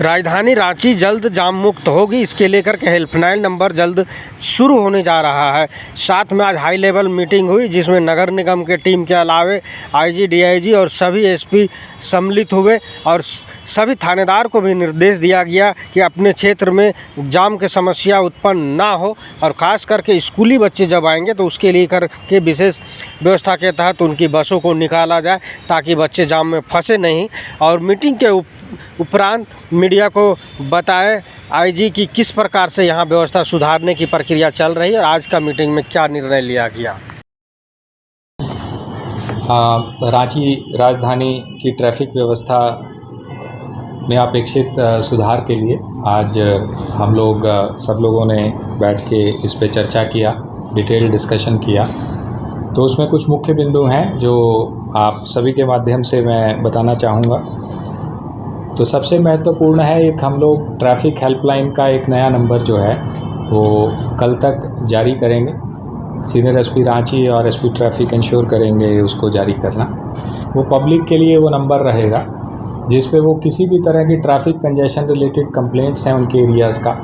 राजधानी रांची जल्द जाम मुक्त होगी, इसके लेकर के हेल्पलाइन नंबर जल्द शुरू होने जा रहा है। साथ में आज हाई लेवल मीटिंग हुई जिसमें नगर निगम के टीम के अलावे आईजी, डीआईजी और सभी एसपी सम्मिलित हुए और सभी थानेदार को भी निर्देश दिया गया कि अपने क्षेत्र में जाम की समस्या उत्पन्न ना हो और ख़ास करके स्कूली बच्चे जब आएंगे तो उसके लिए करके विशेष व्यवस्था के तहत उनकी बसों को निकाला जाए ताकि बच्चे जाम में फंसे नहीं। और मीटिंग के उपरांत मीडिया को बताएं आईजी की किस प्रकार से यहाँ व्यवस्था सुधारने की प्रक्रिया चल रही है और आज का मीटिंग में क्या निर्णय लिया गया। रांची राजधानी की ट्रैफिक व्यवस्था में अपेक्षित सुधार के लिए आज हम लोग सब लोगों ने बैठ के इस पे चर्चा किया, डिटेल डिस्कशन किया। तो उसमें कुछ मुख्य बिंदु हैं जो आप सभी के माध्यम से मैं बताना चाहूँगा। तो सबसे महत्वपूर्ण है एक हम लोग ट्रैफिक हेल्पलाइन का एक नया नंबर जो है वो कल तक जारी करेंगे। सीनियर एसपी रांची और एसपी ट्रैफिक इंश्योर करेंगे उसको जारी करना। वो पब्लिक के लिए वो नंबर रहेगा जिस पे वो किसी भी तरह की ट्रैफिक कंजेशन रिलेटेड कंप्लेंट्स हैं उनके एरियाज़ का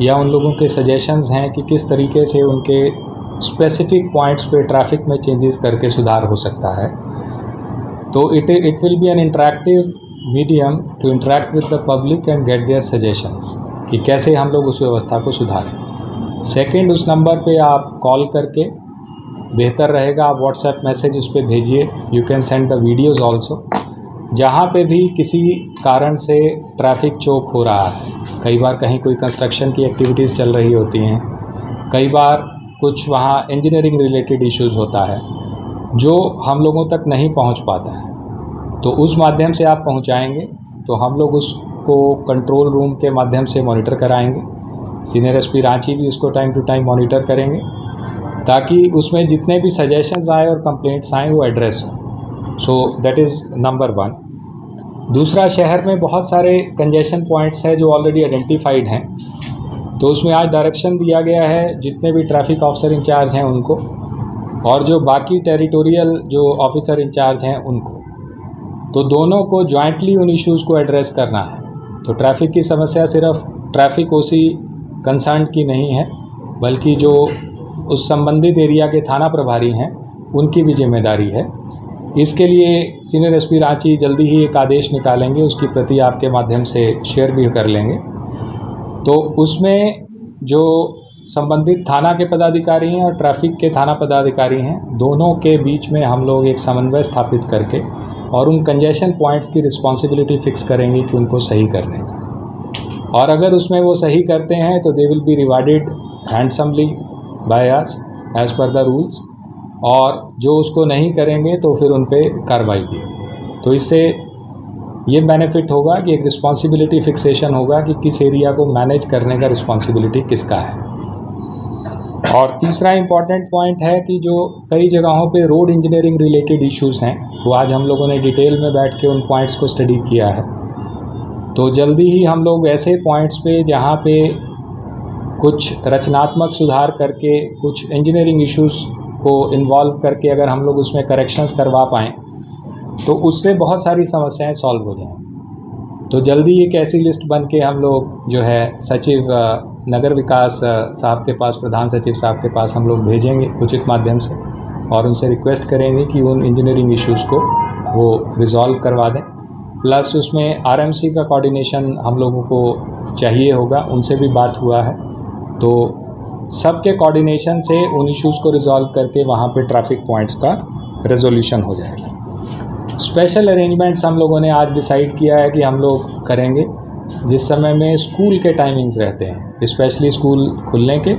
या उन लोगों के सजेशंस हैं कि किस तरीके से उनके स्पेसिफिक पॉइंट्स पे ट्रैफिक में चेंजेस करके सुधार हो सकता है। तो it will be an interactive medium to interact with the public and get their suggestions कि कैसे हम लोग उस व्यवस्था को सुधारें। सेकंड, उस नंबर पे आप कॉल करके बेहतर रहेगा, आप व्हाट्सएप मैसेज उस पर भेजिए। You can send the videos also. जहाँ पे भी किसी कारण से ट्रैफिक चोक हो रहा है, कई बार कहीं कोई कंस्ट्रक्शन की एक्टिविटीज़ चल रही होती हैं, कई बार कुछ वहाँ इंजीनियरिंग रिलेटेड इश्यूज़ होता है जो हम लोगों तक नहीं पहुँच पाता है, तो उस माध्यम से आप पहुँचाएंगे तो हम लोग उसको कंट्रोल रूम के माध्यम से मॉनिटर कराएंगे। सीनियर एसपी रांची भी उसको टाइम टू टाइम मॉनिटर करेंगे ताकि उसमें जितने भी सजेशंस आए और कंप्लेंट्स आएँ वो एड्रेस हों। So that is number 1। दूसरा, शहर में बहुत सारे कंजेशन पॉइंट्स हैं जो ऑलरेडी आइडेंटिफाइड हैं, तो उसमें आज डायरेक्शन दिया गया है जितने भी ट्रैफिक ऑफिसर इंचार्ज हैं उनको और जो बाकी टेरिटोरियल जो ऑफिसर इंचार्ज हैं उनको, तो दोनों को जॉइंटली उन इश्यूज़ को एड्रेस करना है। तो ट्रैफिक की समस्या सिर्फ ट्रैफिक ओसी कंसर्न की नहीं है बल्कि जो उस संबंधित एरिया के थाना प्रभारी हैं उनकी भी जिम्मेदारी है। इसके लिए सीनियर एसपी रांची जल्दी ही एक आदेश निकालेंगे, उसकी प्रति आपके माध्यम से शेयर भी कर लेंगे। तो उसमें जो संबंधित थाना के पदाधिकारी हैं और ट्रैफिक के थाना पदाधिकारी हैं, दोनों के बीच में हम लोग एक समन्वय स्थापित करके और उन कंजेशन पॉइंट्स की रिस्पॉन्सिबिलिटी फ़िक्स करेंगे कि उनको सही करने का, और अगर उसमें वो सही करते हैं तो they will be rewarded handsomely by us as per the rules, और जो उसको नहीं करेंगे तो फिर उन पे कार्रवाई भी होगी। तो इससे ये बेनिफिट होगा कि एक रिस्पॉन्सिबिलिटी फिक्सेशन होगा कि किस एरिया को मैनेज करने का रिस्पॉन्सिबिलिटी किसका है। और तीसरा इम्पॉर्टेंट पॉइंट है कि जो कई जगहों पे रोड इंजीनियरिंग रिलेटेड इश्यूज़ हैं वो आज हम लोगों ने डिटेल में बैठ के उन पॉइंट्स को स्टडी किया है। तो जल्दी ही हम लोग ऐसे पॉइंट्स पे जहाँ पे कुछ रचनात्मक सुधार करके कुछ इंजीनियरिंग इश्यूज़ को इन्वॉल्व करके अगर हम लोग उसमें करेक्शंस करवा पाएँ तो उससे बहुत सारी समस्याएं सॉल्व हो जाएं। तो जल्दी एक ऐसी लिस्ट बन के हम लोग जो है सचिव नगर विकास साहब के पास, प्रधान सचिव साहब के पास हम लोग भेजेंगे उचित माध्यम से और उनसे रिक्वेस्ट करेंगे कि उन इंजीनियरिंग इश्यूज़ को वो रिज़ॉल्व करवा दें। प्लस उसमें आरएमसी का कोऑर्डिनेशन हम लोगों को चाहिए होगा, उनसे भी बात हुआ है। तो सबके कोऑर्डिनेशन से उन इश्यूज़ को रिज़ॉल्व करके वहाँ पे ट्रैफिक पॉइंट्स का रेजोल्यूशन हो जाएगा। स्पेशल अरेंजमेंट्स हम लोगों ने आज डिसाइड किया है कि हम लोग करेंगे जिस समय में स्कूल के टाइमिंग्स रहते हैं, स्पेशली स्कूल खुलने के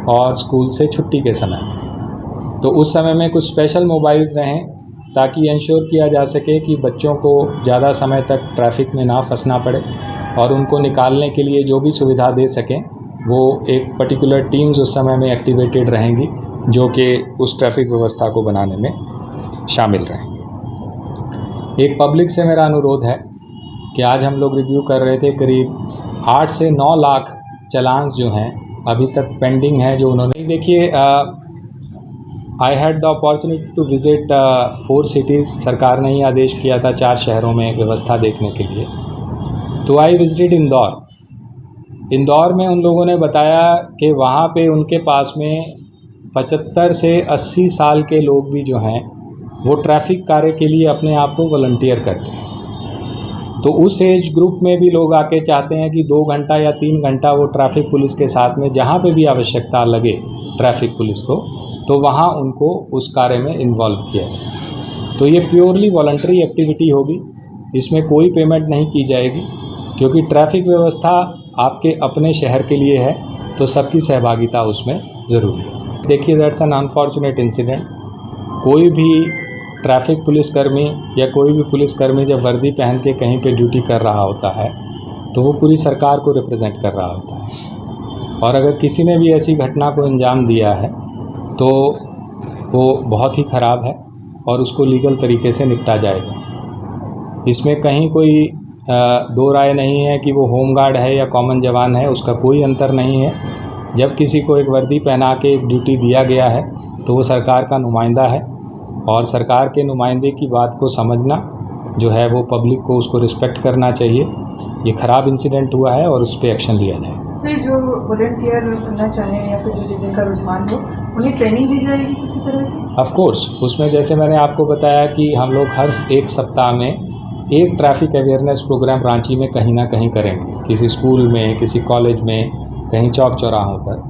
और स्कूल से छुट्टी के समय में, तो उस समय में कुछ स्पेशल मोबाइल्स रहें ताकि इंश्योर किया जा सके कि बच्चों को ज़्यादा समय तक ट्रैफिक में ना फंसना पड़े और उनको निकालने के लिए जो भी सुविधा दे सकें वो एक पर्टिकुलर टीम्स उस समय में एक्टिवेटेड रहेंगी जो कि उस ट्रैफिक व्यवस्था को बनाने में शामिल रहेंगे। एक पब्लिक से मेरा अनुरोध है कि आज हम लोग रिव्यू कर रहे थे, करीब 8 से 9 लाख चालान्स जो हैं अभी तक पेंडिंग हैं जो उन्होंने। देखिए, I had the opportunity to visit 4 cities. सरकार ने ही आदेश किया था 4 शहरों में व्यवस्था देखने के लिए। तो आई विजिटेड इंदौर में उन लोगों ने बताया कि वहाँ पे उनके पास में 75 से 80 साल के लोग भी जो हैं वो ट्रैफिक कार्य के लिए अपने आप को वॉलंटियर करते हैं। तो उस एज ग्रुप में भी लोग आके चाहते हैं कि 2 घंटा या 3 घंटा वो ट्रैफिक पुलिस के साथ में जहाँ पे भी आवश्यकता लगे ट्रैफिक पुलिस को, तो वहाँ उनको उस कार्य में इन्वॉल्व किया जाए। तो ये प्योरली वॉलंटरी एक्टिविटी होगी, इसमें कोई पेमेंट नहीं की जाएगी, क्योंकि ट्रैफिक व्यवस्था आपके अपने शहर के लिए है, तो सबकी सहभागिता उसमें ज़रूरी है। देखिए, दैट्स एन अनफॉर्चुनेट इंसिडेंट। कोई भी ट्रैफिक पुलिसकर्मी या कोई भी पुलिसकर्मी जब वर्दी पहन के कहीं पे ड्यूटी कर रहा होता है तो वो पूरी सरकार को रिप्रेजेंट कर रहा होता है, और अगर किसी ने भी ऐसी घटना को अंजाम दिया है तो वो बहुत ही ख़राब है और उसको लीगल तरीके से निपटा जाएगा। इसमें कहीं कोई दो राय नहीं है कि वो होमगार्ड है या कॉमन जवान है, उसका कोई अंतर नहीं है। जब किसी को एक वर्दी पहना के एक ड्यूटी दिया गया है तो वो सरकार का नुमाइंदा है, और सरकार के नुमाइंदे की बात को समझना जो है वो पब्लिक को उसको रिस्पेक्ट करना चाहिए। ये ख़राब इंसिडेंट हुआ है और उस पर एक्शन लिया जाएगा। सर, जो वॉलंटियर बनना चाहें या फिर जो जिनका रुझान हो, उन्हें ट्रेनिंग दी जाएगी किसी तरह की? ऑफ कोर्स, उसमें जैसे मैंने आपको बताया कि हम लोग हर एक सप्ताह में एक ट्रैफिक अवेयरनेस प्रोग्राम रांची में कहीं ना कहीं करेंगे, किसी स्कूल में, किसी कॉलेज में, कहीं चौक चौराहों पर।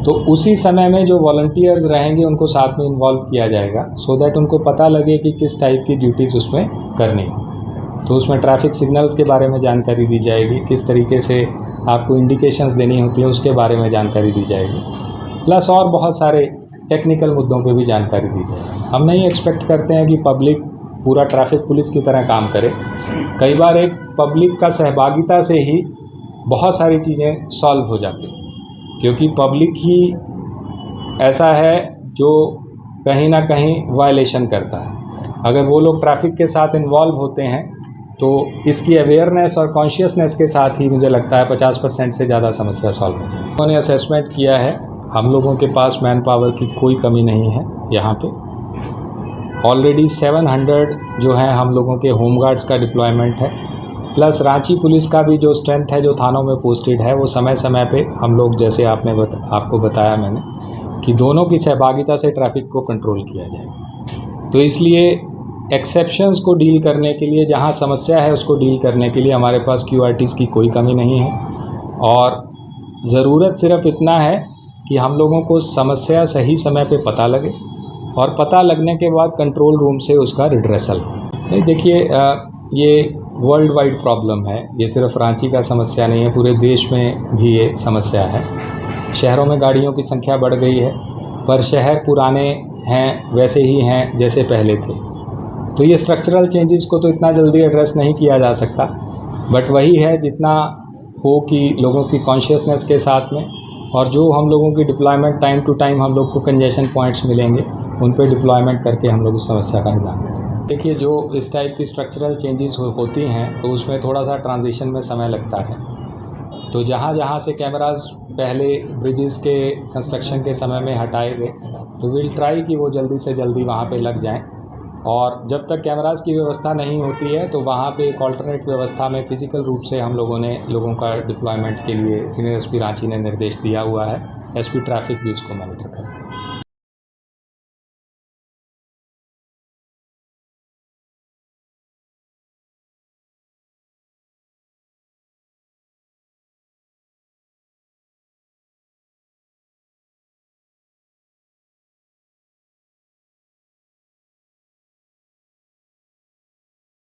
तो उसी समय में जो वॉलंटियर्स रहेंगे उनको साथ में इन्वॉल्व किया जाएगा, सो दैट उनको पता लगे कि किस टाइप की ड्यूटीज़ उसमें करनी है। तो उसमें ट्रैफिक सिग्नल्स के बारे में जानकारी दी जाएगी, किस तरीके से आपको इंडिकेशंस देनी होती है उसके बारे में जानकारी दी जाएगी, प्लस और बहुत सारे टेक्निकल मुद्दों पे भी जानकारी दी जाएगी। हम नहीं एक्सपेक्ट करते हैं कि पब्लिक पूरा ट्रैफिक पुलिस की तरह काम करे। कई बार एक पब्लिक का सहभागिता से ही बहुत सारी चीज़ें सॉल्व हो जाती हैं, क्योंकि पब्लिक ही ऐसा है जो कहीं ना कहीं वायलेशन करता है। अगर वो लोग ट्रैफिक के साथ इन्वॉल्व होते हैं तो इसकी अवेयरनेस और कॉन्शियसनेस के साथ ही मुझे लगता है 50% से ज़्यादा समस्या सॉल्व हो जाए। उन्होंने असेसमेंट किया है, हम लोगों के पास मैन पावर की कोई कमी नहीं है। यहाँ पे ऑलरेडी 700 जो है हम लोगों के होमगार्ड्स का डिप्लॉयमेंट है, प्लस रांची पुलिस का भी जो स्ट्रेंथ है जो थानों में पोस्टेड है, वो समय समय पे हम लोग, जैसे आपको बताया मैंने, कि दोनों की सहभागिता से ट्रैफिक को कंट्रोल किया जाए। तो इसलिए एक्सेप्शंस को डील करने के लिए, जहां समस्या है उसको डील करने के लिए हमारे पास QRTs की कोई कमी नहीं है, और ज़रूरत सिर्फ इतना है कि हम लोगों को समस्या सही समय पे पता लगे, और पता लगने के बाद कंट्रोल रूम से उसका रिड्रेसल हो। नहीं, देखिए, ये वर्ल्ड वाइड प्रॉब्लम है, ये सिर्फ रांची का समस्या नहीं है, पूरे देश में भी ये समस्या है। शहरों में गाड़ियों की संख्या बढ़ गई है, पर शहर पुराने हैं, वैसे ही हैं जैसे पहले थे। तो ये स्ट्रक्चरल चेंजेस को तो इतना जल्दी एड्रेस नहीं किया जा सकता, बट वही है जितना हो कि लोगों की कॉन्शियसनेस के साथ में, और जो हम लोगों की डिप्लॉयमेंट टाइम टू टाइम हम लोग को कंजेशन पॉइंट्स मिलेंगे, उन पर डिप्लॉयमेंट करके हम लोग उस समस्या का निदान करें। देखिए, जो इस टाइप की स्ट्रक्चरल चेंजेस होती हैं तो उसमें थोड़ा सा ट्रांजिशन में समय लगता है। तो जहाँ जहाँ से कैमरास पहले ब्रिजेस के कंस्ट्रक्शन के समय में हटाए गए, तो विल ट्राई कि वो जल्दी से जल्दी वहाँ पे लग जाएं, और जब तक कैमरास की व्यवस्था नहीं होती है तो वहाँ पे एक ऑल्टरनेट व्यवस्था में फ़िज़िकल रूप से हम लोगों ने लोगों का डिप्लॉयमेंट के लिए सीनियर SP रांची ने निर्देश दिया हुआ है। SP ट्रैफिक भी उसको मॉनिटर कर रहा है।